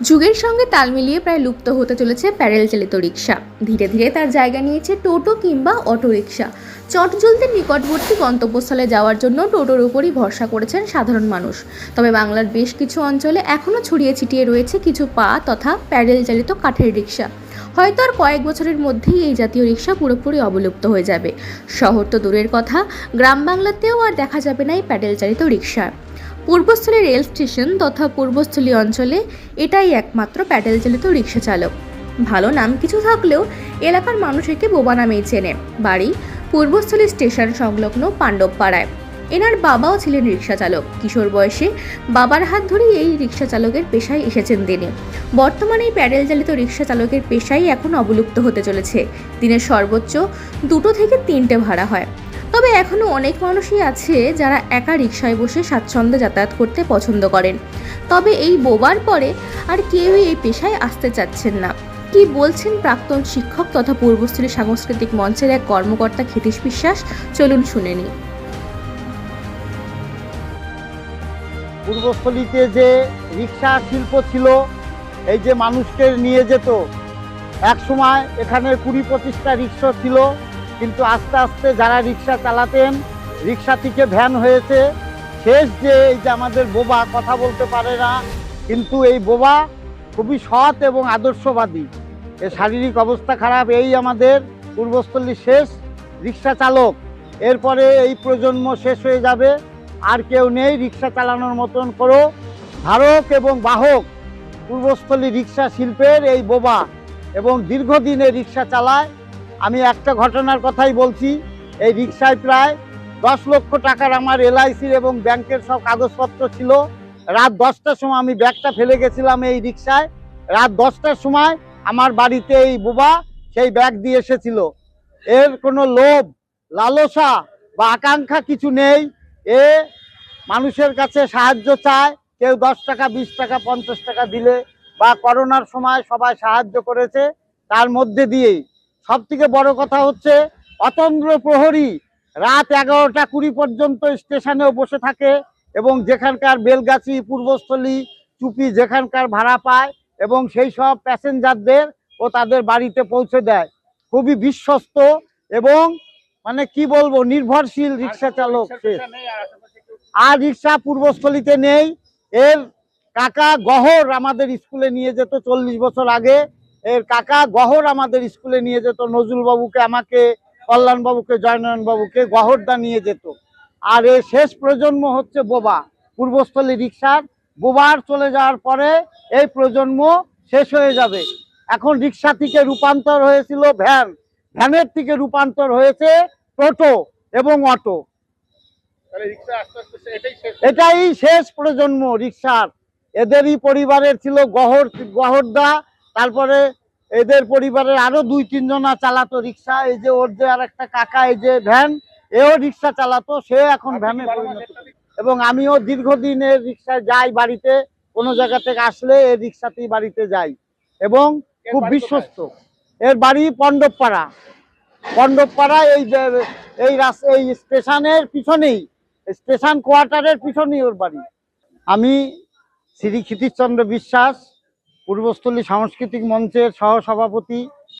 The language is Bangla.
যুগের সঙ্গে তাল মিলিয়ে প্রায় লুপ্ত হতে চলেছে প্যাডেল চালিত রিক্সা। ধীরে ধীরে তার জায়গা নিয়েছে টোটো কিংবা অটো রিক্সা। চটজলদি নিকটবর্তী গন্তব্যস্থলে যাওয়ার জন্য টোটোর উপরই ভরসা করেছেন সাধারণ মানুষ। তবে বাংলার বেশ কিছু অঞ্চলে এখনও ছড়িয়ে ছিটিয়ে রয়েছে কিছু পা তথা প্যাডেল চালিত কাঠের রিক্সা। হয়তো আর কয়েক বছরের মধ্যেই এই জাতীয় রিক্সা পুরোপুরি অবলুপ্ত হয়ে যাবে। শহর তো দূরের কথা, গ্রাম বাংলাতেও আর দেখা যাবে না এই প্যাডেল চালিত রিক্সা। পূর্বস্থলী রেল স্টেশন তথা পূর্বস্থলী অঞ্চলে এটাই একমাত্র প্যাডেল চালিত রিক্সা চালক। ভালো নাম কিছু থাকলেও এলাকার মানুষ একে বোবা নামেই চেনে। বাড়ি পূর্বস্থলী স্টেশন সংলগ্ন পাণ্ডবপাড়ায়। এনার বাবাও ছিলেন রিক্সা চালক। কিশোর বয়সে বাবার হাত ধরেই এই রিক্সা চালকের পেশায় এসেছেন তিনি। বর্তমানে এই প্যাডেল চালিত রিক্সা চালকের পেশাই এখন অবলুপ্ত হতে চলেছে। দিনের সর্বোচ্চ 2 থেকে 3টে ভাড়া হয়। তবে এখনও অনেক মানুষই আছে যারা একা রিকশায় বসে স্বাচ্ছন্দ্যে যাতায়াত করতে পছন্দ করেন। তবে এই বোবার পরে আর কেউই এই পেশায় আসতে চাচ্ছেন না। কি বলছেন প্রাক্তন শিক্ষক তথা পূর্বস্থলী সাংস্কৃতিক মঞ্চের এক কর্মকর্তা ক্ষিতীশ বিশ্বাস, চলুন শুনে নিই। পূর্বস্থলীতে যে রিক্সা শিল্প ছিল, এই যে মানুষকে নিয়ে যেত, এক সময় এখানে 20-25টা রিক্সা ছিল, কিন্তু আস্তে আস্তে যারা রিক্সা চালাতেন, রিক্সা থেকে ভ্যান হয়েছে। শেষ যে এই যে আমাদের বোবা কথা বলতে পারে না, কিন্তু এই বোবা খুবই সৎ এবং আদর্শবাদী। এর শারীরিক অবস্থা খারাপ, এই আমাদের পূর্বস্থলীর শেষ রিক্সা চালক। এরপরে এই প্রজন্ম শেষ হয়ে যাবে, আর কেউ নেই রিক্সা চালানোর মতন করো ধারক এবং বাহক। পূর্বস্থলী রিক্সা শিল্পের এই বোবা এবং দীর্ঘদিনে রিক্সা চালায়। আমি একটা ঘটনার কথাই বলছি। এই রিক্সায় প্রায় 10 লক্ষ টাকার আমার LICর এবং ব্যাংকের সব কাগজপত্র ছিল। রাত 10টার সময় আমি ব্যাগটা ফেলে গেছিলাম এই রিক্সায়। রাত 10টার সময় আমার বাড়িতে এই বোবা সেই ব্যাগ দিয়ে এসেছিল। এর কোনো লোভ, লালসা বা আকাঙ্ক্ষা কিছু নেই। এ মানুষের কাছে সাহায্য চায়। কেউ 10 টাকা, 20 টাকা, 50 টাকা দিলে, বা করোনার সময় সবাই সাহায্য করেছে, তার মধ্যে দিয়েই। সব থেকে বড় কথা হচ্ছে অতন্দ্র প্রহরী রাত 11টা 20 পর্যন্ত স্টেশনেও বসে থাকে, এবং যেখানকার বেলগাছি, পূর্বস্থলী, চুপি যেখানকার ভাড়া পায়, এবং সেই সব প্যাসেঞ্জারদের ও তাদের বাড়িতে পৌঁছে দেয়। খুবই বিশ্বস্ত এবং মানে কি বলবো, নির্ভরশীল রিক্সা চালক। আর রিক্সা পূর্বস্থলীতে নেই। এর কাকা গহর আমাদের স্কুলে নিয়ে যেত 40 বছর আগে। এর কাকা গহর আমাদের স্কুলে নিয়ে যেত, নজরুল বাবুকে, আমাকে, কল্যাণ বাবুকে, জয়নয়ন বাবুকে গহরদা নিয়ে যেত। আর এর শেষ প্রজন্ম হচ্ছে বোবা। পূর্বস্থলী রিক্সার বোবার চলে যাওয়ার পরে এই প্রজন্ম শেষ হয়ে যাবে। এখন রিক্সা থেকে রূপান্তর হয়েছিল ভ্যান, ভ্যানের থেকে রূপান্তর হয়েছে টোটো এবং অটো। এটাই শেষ প্রজন্ম রিক্সার। এদেরই পরিবারের ছিল গহরদা, তারপরে এদের পরিবারের আরো 2-3 জনা চালাতো রিক্সা। এই যে ওর যে আর একটা কাকা, এই যে ভ্যান, এও রিক্সা চালাতো, সে এখন ভ্যানে পরিণত। এবং আমিও দীর্ঘদিনের রিক্সায় যাই, বাড়িতে কোনো জায়গা থেকে আসলে এই রিক্সাতেই বাড়িতে যাই, এবং খুব বিশ্বস্ত। এর বাড়ি পাণ্ডবপাড়া। পাণ্ডবপাড়া এই স্টেশনের পিছনেই, স্টেশন কোয়ার্টারের পিছনেই ওর বাড়ি। আমি শ্রী ক্ষিতীশচন্দ্র বিশ্বাস, পূর্বস্থলী সাংস্কৃতিক মঞ্চের সহসভাপতি।